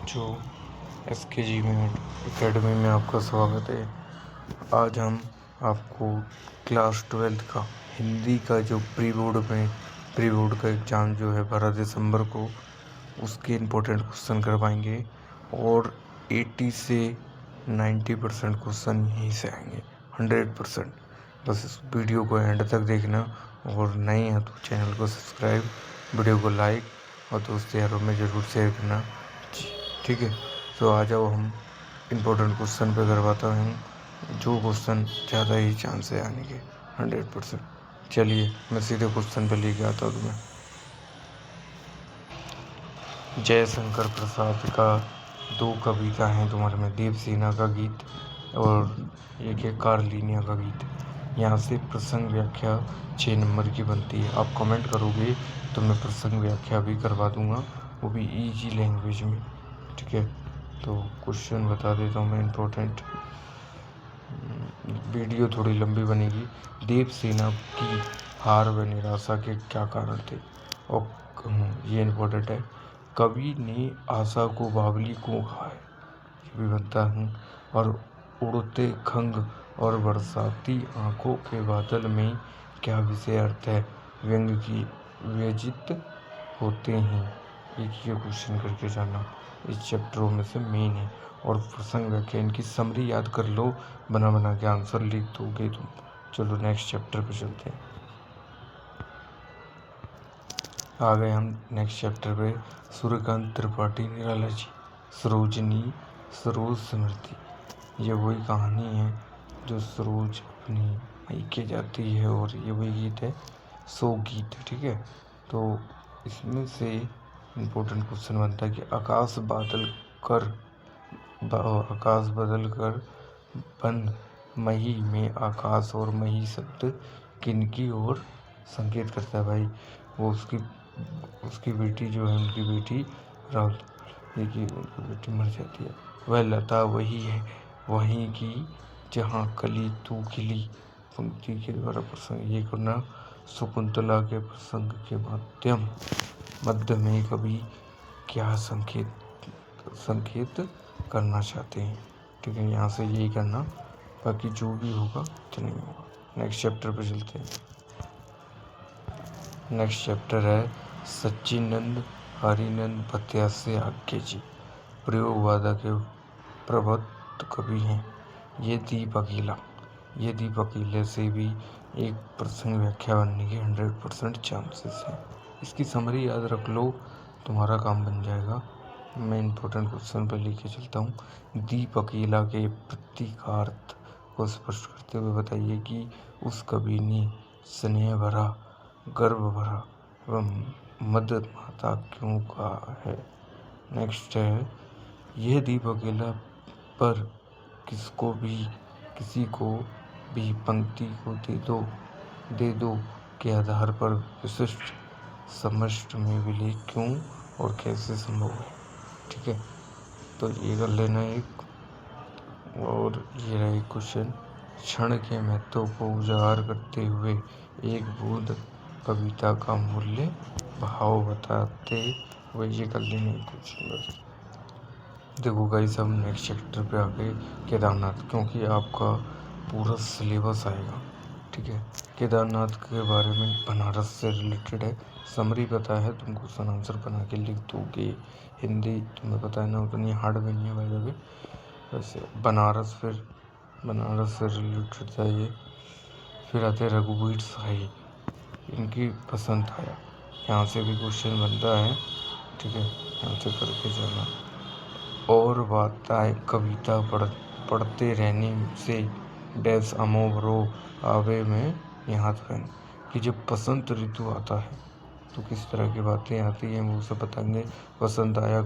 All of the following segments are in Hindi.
बच्चों, SKG में एकेडमी में आपका स्वागत है। आज हम आपको क्लास 12th का हिंदी का जो प्री बोर्ड का एग्ज़ाम जो है 12 दिसंबर को, उसके इम्पोर्टेंट क्वेश्चन करवाएंगे और 80 से 90% क्वेश्चन यहीं से आएंगे, 100%। बस इस वीडियो को एंड तक देखना और नए हैं तो चैनल को सब्सक्राइब, वीडियो को लाइक और दोस्त यारों में ज़रूर शेयर करना, ठीक है। तो आ जाओ, हम इम्पोर्टेंट क्वेश्चन पे करवाता हूँ, जो क्वेश्चन ज़्यादा ही चांस है आने के, 100%। चलिए मैं सीधे क्वेश्चन पे लेके आता हूँ तुम्हें। जयशंकर प्रसाद का 2 कविता हैं तुम्हारे में, देवसेना का गीत और एक है कार्लिनिया का गीत। यहाँ से प्रसंग व्याख्या 6 नंबर की बनती है। आप कमेंट करोगे तो मैं प्रसंग व्याख्या भी करवा दूंगा, वो भी इजी लैंग्वेज में, ठीक है। तो क्वेश्चन बता देता हूँ मैं इम्पोर्टेंट। वीडियो थोड़ी लंबी बनेगी। देवसेना की हार व निराशा के क्या कारण थे? और ये इम्पोर्टेंट है, कवि ने आशा को बावली क्यों कहा है? ये भी बनता है। और उड़ते खंग और बरसाती आंखों के बादल में क्या विषय अर्थ है? व्यंग की व्यजित होते हैं। एक ये क्वेश्चन करके जाना, इस चैप्टरों में से मेन है। और प्रसंग व्याख्या, इनकी समरी याद कर लो, बना बना के आंसर लिख दोगे तुम। चलो नेक्स्ट चैप्टर पे चलते हैं। आ गए हम नेक्स्ट चैप्टर पे। सूर्यकांत त्रिपाठी निराला जी, सरोजनी सरोज स्मृति। ये वही कहानी है जो सरोज अपनी मायके जाती है, और ये वही गीत है, सो गीत, ठीक है। तो इसमें से इम्पोर्टेंट क्वेश्चन बनता है कि आकाश बदल कर बन मही में आकाश और मही शब्द किनकी ओर संकेत करता है? भाई वो उसकी बेटी जो है, उनकी बेटी राहुल, देखिए उनकी बेटी मर जाती है। वह लता वही है वहीं की जहाँ कली तू खिली। पंक्ति के द्वारा प्रसंग ये करना। शकुंतला के प्रसंग के मध्य में कवि क्या संकेत करना चाहते हैं, ठीक है। यहाँ से यही करना, बाकी जो भी होगा तो नहीं होगा। नेक्स्ट चैप्टर पे चलते हैं। नेक्स्ट चैप्टर है सच्चिनंद हरिनंद भत्या से आज्ञा जी। प्रयोगवादा के प्रबुद्ध कवि हैं। ये दीप अकेला से भी एक प्रसंग व्याख्या बनने के 100% चांसेस हैं। इसकी समरी याद रख लो, तुम्हारा काम बन जाएगा। मैं इम्पोर्टेंट क्वेश्चन पर लेके चलता हूँ। दीप अकेला के प्रतीकार्थ को स्पष्ट करते हुए बताइए कि उस कवि ने स्नेह भरा, गर्व भरा एवं मद माता क्यों कहा है? नेक्स्ट है, यह दीप अकेला पर किसी को भी पंक्ति को दे दो के आधार पर विशिष्ट समष्टि में विलय क्यों और कैसे संभव है, ठीक है। तो ये कर लेना एक। और ये रहा एक क्वेश्चन, क्षण के महत्व को उजागर करते हुए एक बूंद कविता का मूल्य भाव बताते हुए, ये कर लेना एक क्वेश्चन बस। देखो गाइस, हम नेक्स्ट चैप्टर पे आ गए, केदारनाथ, क्योंकि आपका पूरा सिलेबस आएगा, ठीक है। केदारनाथ के बारे में बनारस से रिलेटेड है। समरी पता है, तुम क्वेश्चन आंसर बना के लिख दोगे। हिंदी तुम्हें पता है ना, उतनी हार्ड भी नहीं है बाय द वे। वैसे बनारस से रिलेटेड था ये। फिर आते रघुवीर शाही, इनकी पसंद आया। यहाँ से भी क्वेश्चन बनता है, ठीक है, यहाँ से करके जाना। और वार्ताएं कविता पढ़ते रहने से डैश अमोघरो आवे में यहाँ पहन, कि जब बसंत ऋतु आता है तो किस तरह की बातें आती हैं, वो सब बताएंगे। पसंद आया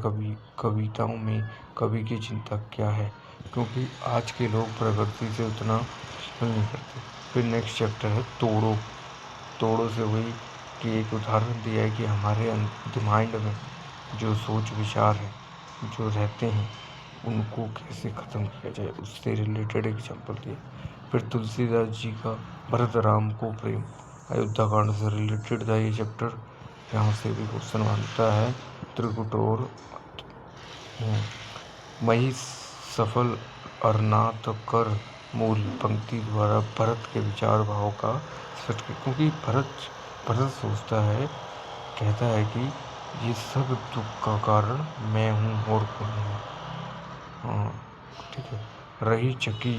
कविताओं में कवि की चिंता क्या है, क्योंकि आज के लोग प्रकृति से उतना नहीं करते। फिर नेक्स्ट चैप्टर है तोड़ो से वही कि एक उदाहरण दिया है कि हमारे माइंड में जो सोच विचार है जो रहते हैं उनको कैसे ख़त्म किया जाए, उससे रिलेटेड एग्जाम्पल दिए। फिर तुलसीदास जी का भरत राम को प्रेम, अयोध्या कांड से रिलेटेड था ये चैप्टर। यहाँ से भी क्वेश्चन बनता है। त्रिकुटोर मही सफल अरनाथ कर मूल पंक्ति द्वारा भरत के विचार भाव का स्पष्ट किया। क्योंकि भरत सोचता है, कहता है कि ये सब दुख का कारण मैं हूँ और कोई नहीं। हाँ ठीक है। रही चकी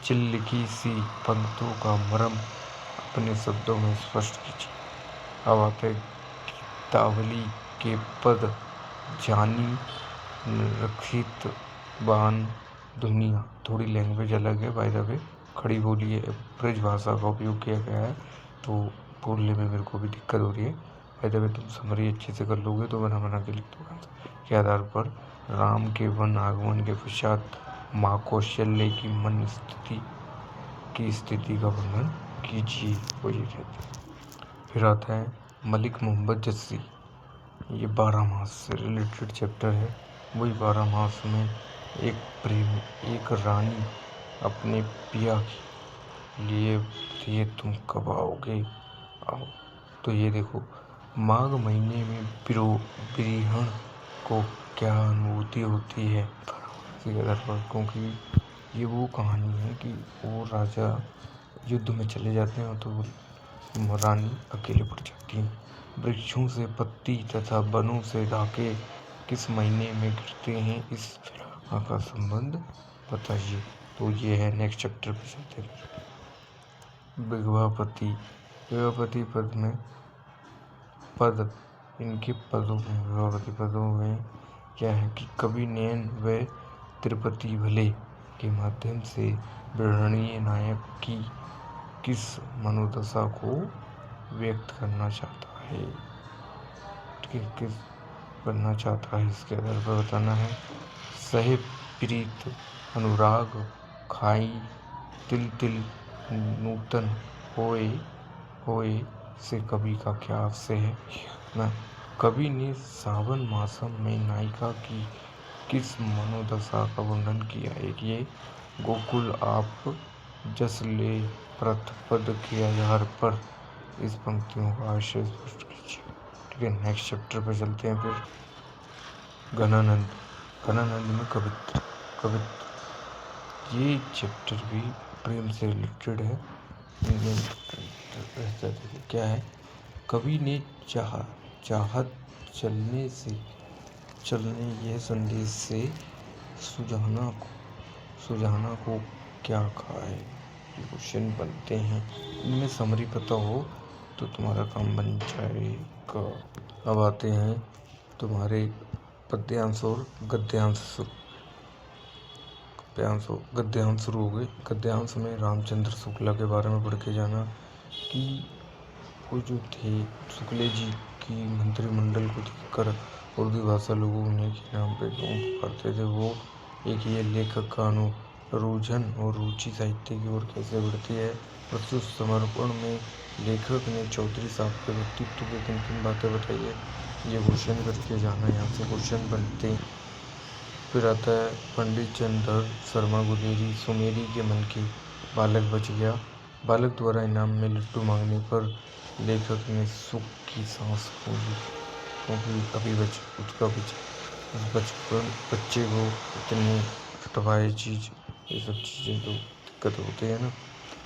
चिल्लिकी सी पंक्तियों का मर्म अपने शब्दों में स्पष्ट कीजिए। अब आते गीतावली के पद जानी रक्षित बान दुनिया। थोड़ी लैंग्वेज अलग है बाय द वे, खड़ी बोली है, ब्रज भाषा का उपयोग किया गया है, तो बोलने में मेरे को भी दिक्कत हो रही है। बाय द वे तुम समरी अच्छे से कर लोगे तो बना के लिख दूंगा के आधार पर राम के वन आगमन के पश्चात माँ कौशल्य की मन स्थिति का वर्णन कीजिए, वो ये कहते हैं। फिर आता है मलिक मोहम्मद जस्सी, ये 12 मास से रिलेटेड चैप्टर है। वही 12 मास में एक रानी अपने पिया के लिए तुम कब आओगे, आओ। तो ये देखो, माघ महीने में बिरहण को क्या अनुभूति होती है, क्योंकि ये वो कहानी है कि वो राजा युद्ध में चले जाते हैं तो रानी अकेले पड़ जाती हैं। वृक्षों से पत्ती तथा बनों से ढाके किस महीने में गिरते हैं, इस विरह का संबंध बताइए। तो ये है नेक्स्ट चैप्टर पे चलते हैं। विवाहपति पद इनके विवाहपति पदों में क्या है कि कवि नयन व त्रिपति भले के माध्यम से विवरणीय नायक की किस मनोदशा को व्यक्त करना चाहता है, किस करना चाहता है, इसके आधार पर बताना है। सहे प्रीत अनुराग खाई तिल तिल नूतन होए से कवि का क्या आशय है ना। कवि ने सावन मासम में नायिका की किस मनोदशा का वर्णन किया है, ये गोकुल आप जस ले प्रथ पद के आधार पर इस पंक्तियों का आशय स्पष्ट कीजिए। ठीक है, नेक्स्ट चैप्टर पर चलते हैं। फिर घनानंद में कवित्व ये चैप्टर भी प्रेम से रिलेटेड है। क्या है, कवि ने चाहत चलने यह संदेश से सुजाना को क्या कहा है, ये क्वेश्चन बनते हैं। इनमें समरी पता हो तो तुम्हारा काम बन जाएगा। अब आते हैं तुम्हारे पद्यांश और गद्यांश शुरू हो गए। गद्यांश में रामचंद्र शुक्ला के बारे में पढ़ के जाना कि वो जो थे शुक्ले जी की मंत्रिमंडल को देखकर उर्दू भाषा लोगों उन्हीं के नाम पे क्यों पुकारते थे। वो एक ये लेखक का अनुरुझान और रुचि साहित्य की ओर कैसे बढ़ती है। प्रस्तुत समर्पण में लेखक ने चौधरी साहब के व्यक्तित्व की किन बातें बताई है, ये क्वेश्चन करके जाना, यहाँ से क्वेश्चन बनते हैं। फिर आता है पंडित चंद्र शर्मा गुलेरी, सुमेरी के मन की बालक बच गया। बालक द्वारा इनाम में लड्डू मांगने पर लेखक ने सुख की सांस फूली, क्योंकि अभी उसका बचपन बच्चे को इतनी हटवाए चीज, ये सब चीज़ें तो दिक्कत होती है ना।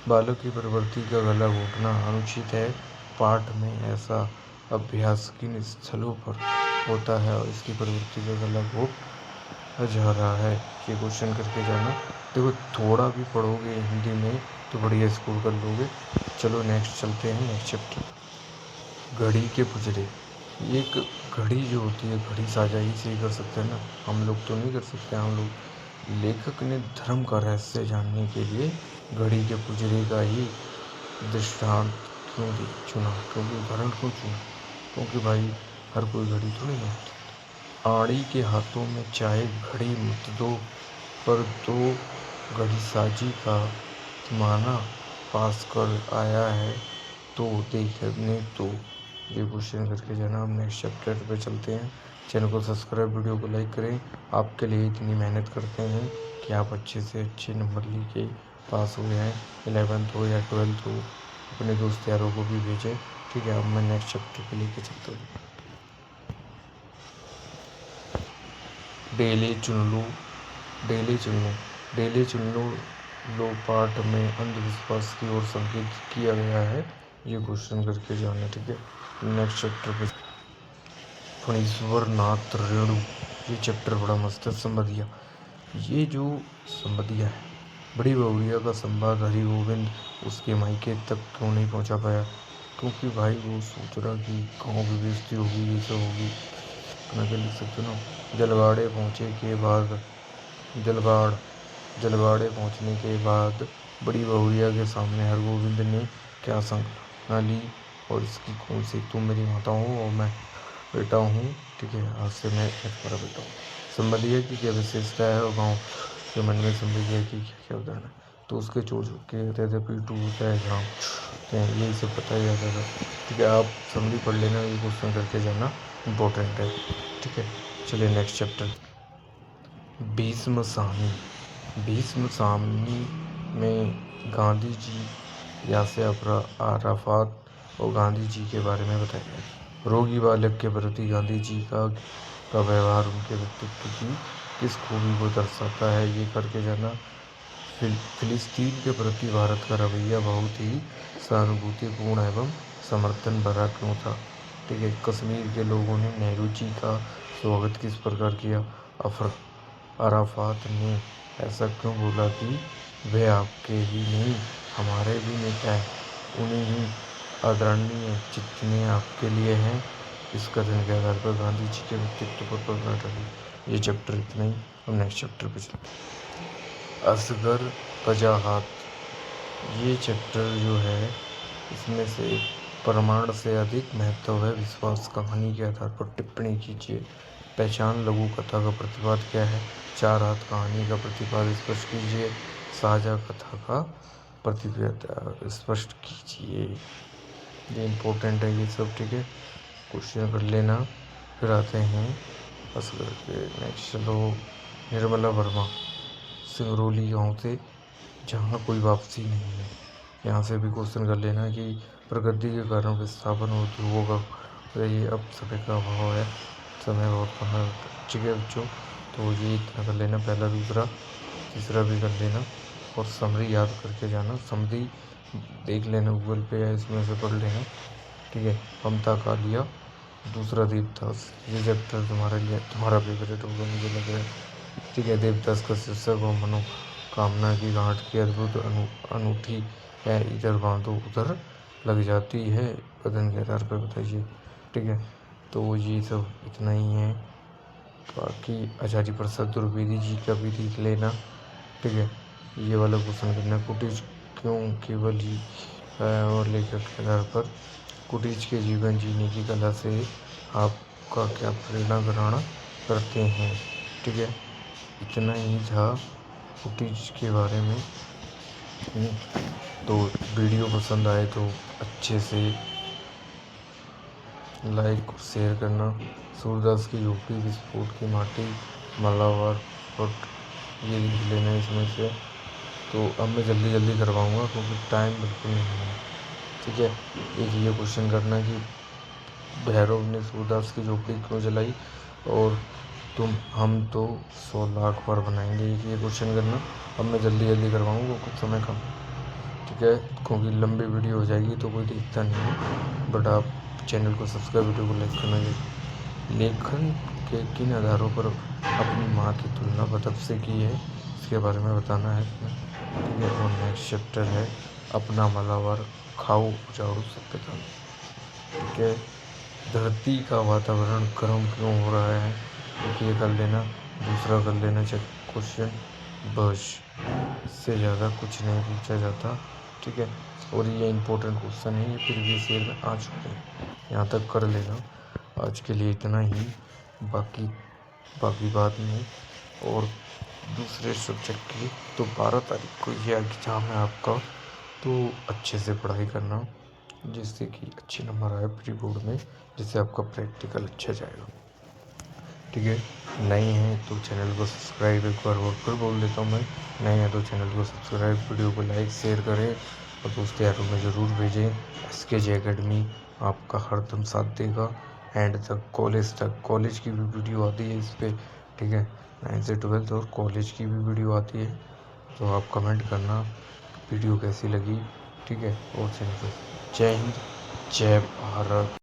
बालक की प्रवृत्ति का गला घोटना अनुचित है। पाठ में ऐसा अभ्यास किन स्थलों पर होता है और इसकी प्रवृत्ति का गला घोट जा रहा है, ये क्वेश्चन करके जाना। देखो थोड़ा भी पढ़ोगे हिंदी में तो बढ़िया स्कोर कर लोगे। चलो नेक्स्ट चलते हैं, नेक्स्ट चैप्टर। घड़ी के पुजरे, एक घड़ी जो होती है, घड़ी साझाई से ही कर सकते हैं ना, हम लोग तो नहीं कर सकते। हम लोग, लेखक ने धर्म का रहस्य जानने के लिए घड़ी के पुजरे का ही दृष्टांत क्यों चुना, क्योंकि उदाहरण क्यों चुना, क्योंकि भाई हर कोई घड़ी थोड़ी ना होती। आड़ी के हाथों में चाहे घड़ी मत दो, पर दो घड़ीसाजी का माना पास कर आया है तो देखने तो, ये क्वेश्चन करके जाना। हम नेक्स्ट चैप्टर पे चलते हैं। चैनल को सब्सक्राइब, वीडियो को लाइक करें। आपके लिए इतनी मेहनत करते हैं कि आप अच्छे से अच्छे नंबर लेके पास हुए हैं, 11th हो या 12th हो। अपने दोस्त यारों को भी भेजें। ठीक है, अब मैं नेक्स्ट चैप्टर पे लेके चलता हूँ। डेले चुन लो, डेले चुन लो, डेले चुन लो लो पाठ में अंधविश्वास की ओर संकेत किया गया है, ये क्वेश्चन करके जाना। ठीक है, नेक्स्ट चैप्टर पे फणीश्वर नाथ रेणु, ये चैप्टर बड़ा मस्त है। संबंधिया, ये जो संबंधिया है, बड़ी बहुरिया का संवाद हरि गोविंद उसके मायके तक क्यों नहीं पहुंचा पाया? क्योंकि भाई वो सोच रहा कि गाँव की बेइज्जती होगी, ये सब होगी। अपना क्या लिख सकते ना, जलगाड़े पहुँचे के बाद जलगाड़े पहुँचने के बाद बड़ी बहुरिया के सामने हरगोविंद ने क्या संकल्पना ली और इसकी कौन सी? तुम मेरी माता हो और मैं बेटा हूँ। ठीक है, आज से मैं तुम्हारा बेटा हूँ। संबंधिया की क्या विशेषता है और गाँव के मन में संबंधिया की क्या क्या उदाहरण है? तो उसके चोट के कहते थे पीटू होता है गाँव, यही सब बताया जाता था। ठीक है, आप समरी पढ़ लेना, ये क्वेश्चन करके जाना, इम्पोर्टेंट है। ठीक है, चलिए नेक्स्ट चैप्टर भीष्म साहनी। भीष्म साहनी में गांधी जी यासिर अराफात और गांधी जी के बारे में बताया गया। रोगी बालक के प्रति गांधी जी का व्यवहार उनके व्यक्तित्व की किस खूबी को दर्शाता है, ये करके जाना। फिलिस्तीन के प्रति भारत का रवैया बहुत ही सहानुभूतिपूर्ण एवं समर्थन भरा क्यों था? ठीक है, कश्मीर के लोगों ने नेहरू जी का स्वागत किस प्रकार किया? अराफात ने ऐसा क्यों बोला कि वे आपके ही नहीं हमारे भी नेता हैं, उन्हें ही आदरणीय जितने आपके लिए हैं? इस कथन के आधार पर गांधी जी के व्यक्तित्व पर प्रश्न डाली। ये चैप्टर इतना ही। हम नेक्स्ट चैप्टर पे चलते। असगर वजाहत, ये चैप्टर जो है इसमें से प्रमाण से अधिक महत्व है विश्वास। कहानी के आधार पर टिप्पणी कीजिए। पहचान लघु कथा का प्रतिपाद क्या है? चार हाथ कहानी का प्रतिपाद स्पष्ट कीजिए। साझा कथा का प्रतिपाद स्पष्ट कीजिए। ये इम्पोर्टेंट है ये सब। ठीक है, क्वेश्चन कर लेना। फिर आते हैं असगर के नेक्स्ट। चलो, निर्मला वर्मा, सिंगरौली गांव से जहाँ कोई वापसी नहीं है, यहाँ से भी क्वेश्चन कर लेना कि प्रगति के कारण विस्थापन और ध्रुवों का ये अब समय का अभाव है, समय बहुत कम है। ठीक है बच्चों, तो ये इतना कर लेना, पहला दूसरा तीसरा भी कर लेना और समरी याद करके जाना। समरी देख लेना गूगल पे या इसमें से पढ़ लेना। ठीक है, ममता कालिया, दूसरा देवदास, ये चैप्टर तुम्हारा फेवरेट होगा मुझे लग रहा है। ठीक है, देवदास का शीर्षक और मनोकामना की गांठ की अद्भुत अनूठी है, इधर बांधो उधर लग जाती है, कथन के आधार पर बताइए। ठीक है, तो ये सब इतना ही है। बाकी आचार्य प्रसाद द्विवेदी जी का भी देख लेना। ठीक है, ये वाला क्वेश्चन करना, कुटीज क्यों केवल ही और लेखक के आधार पर कुटीज के जीवन जीने की कला से आपका क्या प्रेरणा ग्रहण करते हैं? ठीक है, इतना ही था कुटीज के बारे में। तो वीडियो पसंद आए तो अच्छे से लाइक और शेयर करना। सूरदास की झोपड़ी, विस्फोट की माटी, मालाबार फुट, ये लिख लेना इसमें से। तो अब मैं जल्दी जल्दी करवाऊँगा क्योंकि टाइम बिल्कुल नहीं है। ठीक है, एक ये क्वेश्चन करना कि भैरव ने सूरदास की झोपड़ी क्यों जलाई और हम तो 100 लाख बार बनाएंगे, ये क्वेश्चन करना। अब मैं जल्दी जल्दी करवाऊँगा, कुछ समय कम। ठीक है, क्योंकि लंबी वीडियो हो जाएगी तो कोई देखता नहीं है। बट आप चैनल को सब्सक्राइब, वीडियो को लाइक करना। लेखन के किन आधारों पर अपनी माँ की तुलना बतख से की है, इसके बारे में बताना है इसमें। ठीक है, और नेक्स्ट चैप्टर है अपना मालाबार खाओ उजाड़ो सभ्यता। ठीक है, धरती का वातावरण गर्म क्यों हो रहा है, ये कर लेना। दूसरा कर लेना चेक क्वेश्चन, बस इससे ज़्यादा कुछ नहीं पूछा जाता। ठीक है, और ये इम्पोर्टेंट क्वेश्चन है, ये प्रीवियस ईयर में आ चुके हैं, यहाँ तक कर लेना। आज के लिए इतना ही, बाकी बाद में और दूसरे सब्जेक्ट की तो 12 तारीख को ये एग्ज़ाम है आपका, तो अच्छे से पढ़ाई करना जिससे कि अच्छे नंबर आए प्री बोर्ड में, जिससे आपका प्रैक्टिकल अच्छा जाएगा। ठीक है, नए हैं तो चैनल को सब्सक्राइब, एक बार और फिर बोल देता हूँ मैं, नए हैं तो चैनल को सब्सक्राइब, वीडियो को लाइक शेयर करें और दोस्त यारों में ज़रूर भेजें। SKJ एकेडमी आपका हरदम साथ देगा एंड तक, कॉलेज की भी वीडियो आती है इस पर। ठीक है, 9 से 12 और कॉलेज की भी वीडियो आती है, तो आप कमेंट करना वीडियो कैसी लगी, ठीक है। और जय हिंद, जय भारत।